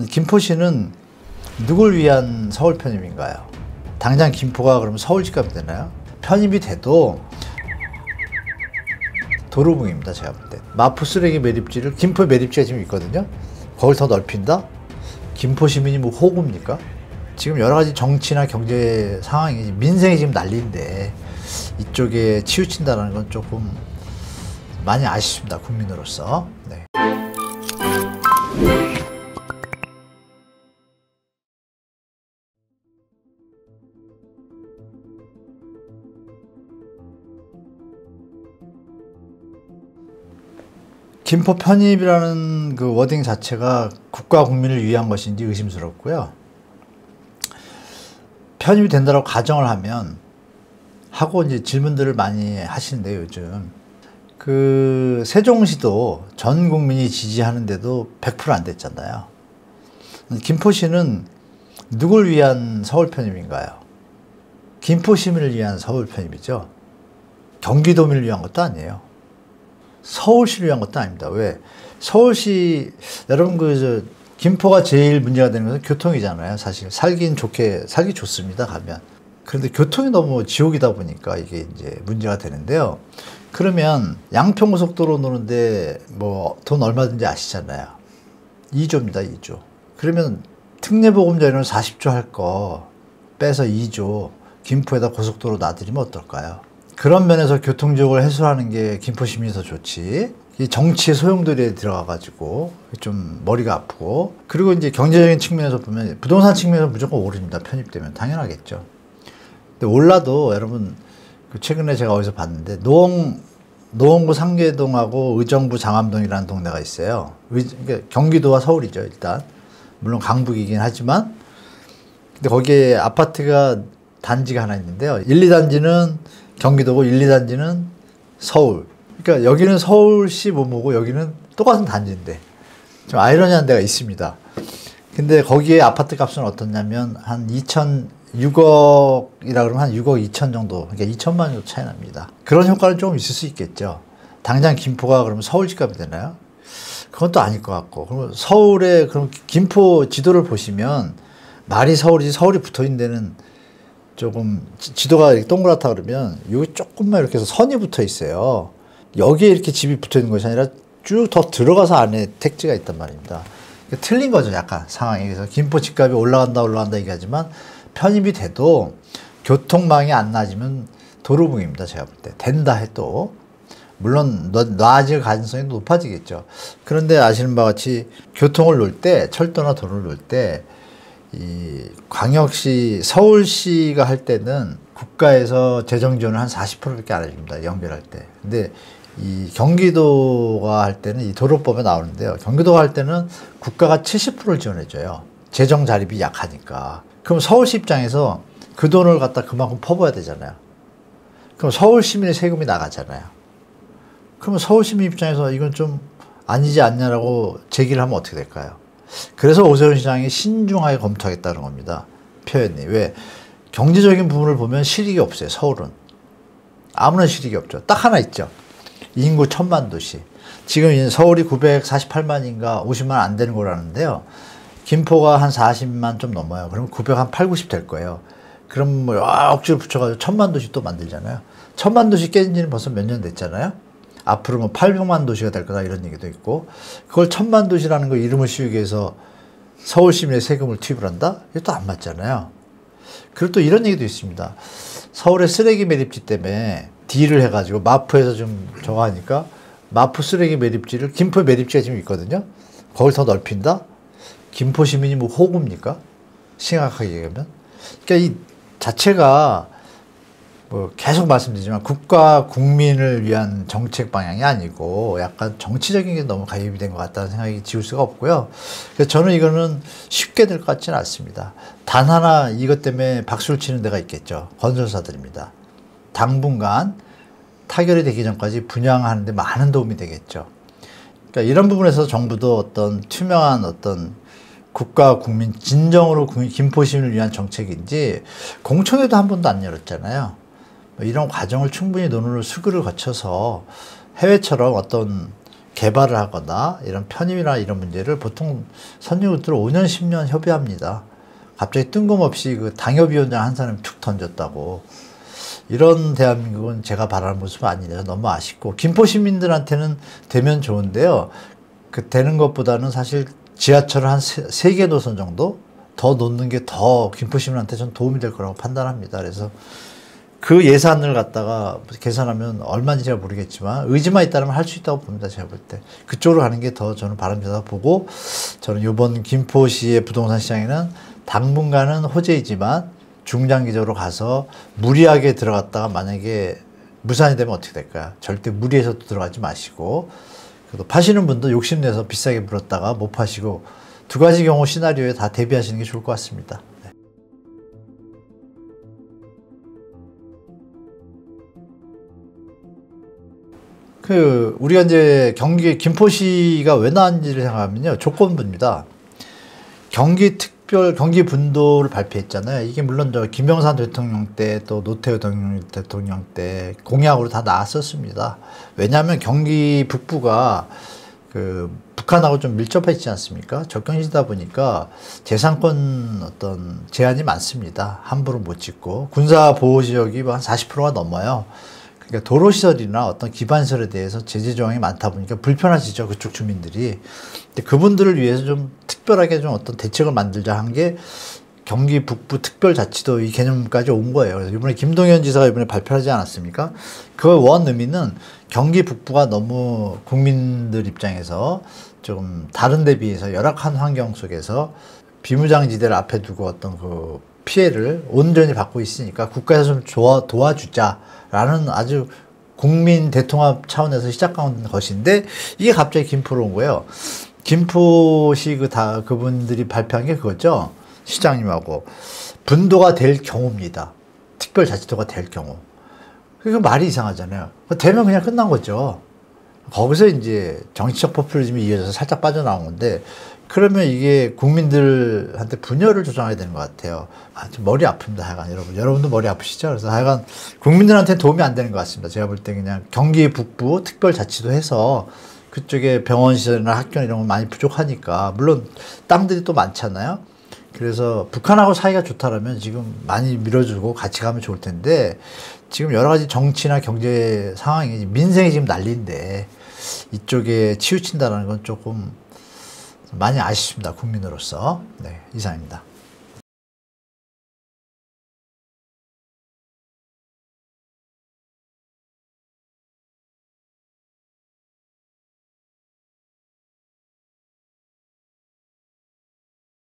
김포시는 누굴 위한 서울 편입인가요? 당장 김포가 그러면 서울시값이 되나요? 편입이 돼도 도루묵입니다. 제가 볼 때. 마포 쓰레기 매립지를 김포 매립지가 지금 있거든요. 거길 더 넓힌다? 김포 시민이 뭐 호구입니까? 지금 여러 가지 정치나 경제 상황이 민생이 지금 난리인데 이쪽에 치우친다는 건 조금 많이 아쉽습니다. 국민으로서. 네. 김포 편입이라는 그 워딩 자체가 국가 국민을 위한 것인지 의심스럽고요. 편입이 된다고 가정을 하면 하고 이제 질문들을 많이 하시는데요, 요즘. 그 세종시도 전 국민이 지지하는데도 100% 안 됐잖아요. 김포시는 누굴 위한 서울 편입인가요? 김포 시민을 위한 서울 편입이죠. 경기도민을 위한 것도 아니에요. 서울시를 위한 것도 아닙니다. 왜? 서울시, 여러분 김포가 제일 문제가 되는 것은 교통이잖아요. 사실 살기 좋습니다. 가면. 그런데 교통이 너무 지옥이다 보니까 이게 이제 문제가 되는데요. 그러면 양평고속도로 노는데 뭐 돈 얼마든지 아시잖아요. 2조입니다. 2조. 그러면 특례보금자리는 40조 할 거 빼서 2조 김포에다 고속도로 놔드리면 어떨까요? 그런 면에서 교통지옥을 해소하는 게 김포 시민이 더 좋지. 이 정치의 소용돌이에 들어가가지고 좀 머리가 아프고, 그리고 이제 경제적인 측면에서 보면 부동산 측면에서 무조건 오릅니다. 편입되면 당연하겠죠. 근데 올라도 여러분 최근에 제가 어디서 봤는데 노원구 상계동하고 의정부 장암동이라는 동네가 있어요. 그러니까 경기도와 서울이죠. 일단 물론 강북이긴 하지만, 근데 거기에 아파트가 단지가 하나 있는데요. 1, 2단지는 경기도고 1, 2단지는 서울. 그러니까 여기는 서울시 뭐뭐고 여기는 똑같은 단지인데 좀 아이러니한 데가 있습니다. 근데 거기에 아파트 값은 어떻냐면 한 6억이라 그러면 한 6억 2천 정도, 그러니까 2천만 원 정도 차이 납니다. 그런 효과는 조금 있을 수 있겠죠. 당장 김포가 그러면 서울시 값이 되나요? 그건 또 아닐 것 같고. 그럼 서울에, 그럼 김포 지도를 보시면 말이 서울이지 서울이 붙어 있는 데는 조금 지도가 이렇게 동그랗다 그러면 여기 조금만 이렇게 해서 선이 붙어 있어요. 여기에 이렇게 집이 붙어 있는 것이 아니라 쭉 더 들어가서 안에 택지가 있단 말입니다. 그러니까 틀린 거죠, 약간 상황이. 그래서 김포 집값이 올라간다 얘기하지만 편입이 돼도 교통망이 안 나아지면 도루묵입니다. 제가 볼 때. 된다 해도. 물론 나아질 가능성이 높아지겠죠. 그런데 아시는 바와 같이 교통을 놓을 때, 철도나 도로를 놓을 때 이 광역시, 서울시가 할 때는 국가에서 재정 지원을 한 40%밖에 안 해줍니다. 연결할 때. 근데 이 경기도가 할 때는 이 도로법에 나오는데요. 경기도가 할 때는 국가가 70%를 지원해줘요. 재정 자립이 약하니까. 그럼 서울시 입장에서 그 돈을 갖다 그만큼 퍼부어야 되잖아요. 그럼 서울 시민의 세금이 나가잖아요. 그러면 서울 시민 입장에서 이건 좀 아니지 않냐라고 제기를 하면 어떻게 될까요? 그래서 오세훈 시장이 신중하게 검토하겠다는 겁니다. 표현이. 왜? 경제적인 부분을 보면 실익이 없어요. 서울은. 아무런 실익이 없죠. 딱 하나 있죠. 인구 1000만 도시. 지금 서울이 948만인가 50만 안 되는 거라는데요. 김포가 한 40만 좀 넘어요. 그러면 900 한 8, 90 될 거예요. 그럼 뭐 억지로 붙여가지고 1000만 도시 또 만들잖아요. 1000만 도시 깨진 지는 벌써 몇 년 됐잖아요. 앞으로 뭐 800만 도시가 될 거다 이런 얘기도 있고, 그걸 1000만 도시라는 거 이름을 씌우기 위해서 서울 시민의 세금을 투입을 한다? 이게 또 안 맞잖아요. 그리고 또 이런 얘기도 있습니다. 서울의 쓰레기 매립지 때문에 딜을 해가지고 마포에서 좀 저거 하니까 마포 쓰레기 매립지를 김포 매립지가 지금 있거든요. 거길 더 넓힌다? 김포 시민이 뭐 호구입니까? 심각하게 얘기하면. 그러니까 이 자체가 뭐 계속 말씀드리지만 국가 국민을 위한 정책 방향이 아니고 약간 정치적인 게 너무 가입이 된 것 같다는 생각이 지울 수가 없고요. 그래서 저는 이거는 쉽게 될 것 같지는 않습니다. 단 하나 이것 때문에 박수를 치는 데가 있겠죠. 건설사들입니다. 당분간 타결이 되기 전까지 분양하는 데 많은 도움이 되겠죠. 그러니까 이런 부분에서 정부도 어떤 투명한 어떤 국가 국민 진정으로 김포 시민을 위한 정책인지, 공청회도 한 번도 안 열었잖아요. 이런 과정을 충분히 논의를 수그를 거쳐서 해외처럼 어떤 개발을 하거나 이런 편입이나 이런 문제를 보통 선진국들은 5년, 10년 협의합니다. 갑자기 뜬금없이 그 당협위원장 한 사람이 툭 던졌다고. 이런 대한민국은 제가 바라는 모습은 아니라서 너무 아쉽고, 김포 시민들한테는 되면 좋은데요. 그 되는 것보다는 사실 지하철을 한 3개 노선 정도 더 놓는 게 더 김포 시민한테 전 도움이 될 거라고 판단합니다. 그래서 그 예산을 갖다가 계산하면 얼마인지 제가 모르겠지만 의지만 있다면 할 수 있다고 봅니다. 제가 볼 때. 그쪽으로 가는 게 더 저는 바람직하다고 보고, 저는 이번 김포시의 부동산 시장에는 당분간은 호재이지만 중장기적으로 가서 무리하게 들어갔다가 만약에 무산이 되면 어떻게 될까요? 절대 무리해서 들어가지 마시고, 그래도 파시는 분도 욕심내서 비싸게 물었다가 못 파시고, 두 가지 경우 시나리오에 다 대비하시는 게 좋을 것 같습니다. 네. 우리가 이제 경기 김포시가 왜 나왔는지를 생각하면요, 조건부입니다. 경기 분도를 발표했잖아요. 이게 물론 저 김영삼 대통령 때 또 노태우 대통령 때 공약으로 다 나왔었습니다. 왜냐하면 경기 북부가 그 북한하고 좀 밀접해 있지 않습니까? 접경지다 보니까 재산권 어떤 제한이 많습니다. 함부로 못 짓고, 군사 보호 지역이 한 40%가 넘어요. 그러니까 도로시설이나 어떤 기반시설에 대해서 제재 조항이 많다 보니까 불편하시죠, 그쪽 주민들이. 근데 그분들을 위해서 좀 특별하게 좀 어떤 대책을 만들자 한 게 경기 북부 특별자치도 이 개념까지 온 거예요. 그래서 이번에 김동연 지사가 이번에 발표하지 않았습니까? 그 원 의미는 경기 북부가 너무 국민들 입장에서 조금 다른 데 비해서 열악한 환경 속에서 비무장지대를 앞에 두고 어떤 그 피해를 온전히 받고 있으니까 국가에서 좀 도와주자라는 아주 국민 대통합 차원에서 시작한 것인데, 이게 갑자기 김포로 온 거예요. 김포시 그분들이 발표한 게 그거죠. 시장님하고 분도가 될 경우입니다. 특별자치도가 될 경우. 그러니까 말이 이상하잖아요. 되면 그냥 끝난 거죠. 거기서 이제 정치적 포퓰리즘이 이어져서 살짝 빠져나온 건데, 그러면 이게 국민들한테 분열을 조장해야 되는 것 같아요. 좀 머리 아픕니다, 하여간. 여러분도 머리 아프시죠? 그래서 하여간 국민들한테 도움이 안 되는 것 같습니다. 제가 볼 때 그냥 경기 북부 특별자치도 해서 그쪽에 병원 시설이나 학교 이런 거 많이 부족하니까, 물론 땅들이 또 많잖아요. 그래서 북한하고 사이가 좋다라면 지금 많이 밀어주고 같이 가면 좋을 텐데, 지금 여러 가지 정치나 경제 상황이, 민생이 지금 난리인데 이쪽에 치우친다는 건 조금 많이 아쉽습니다, 국민으로서. 네, 이상입니다.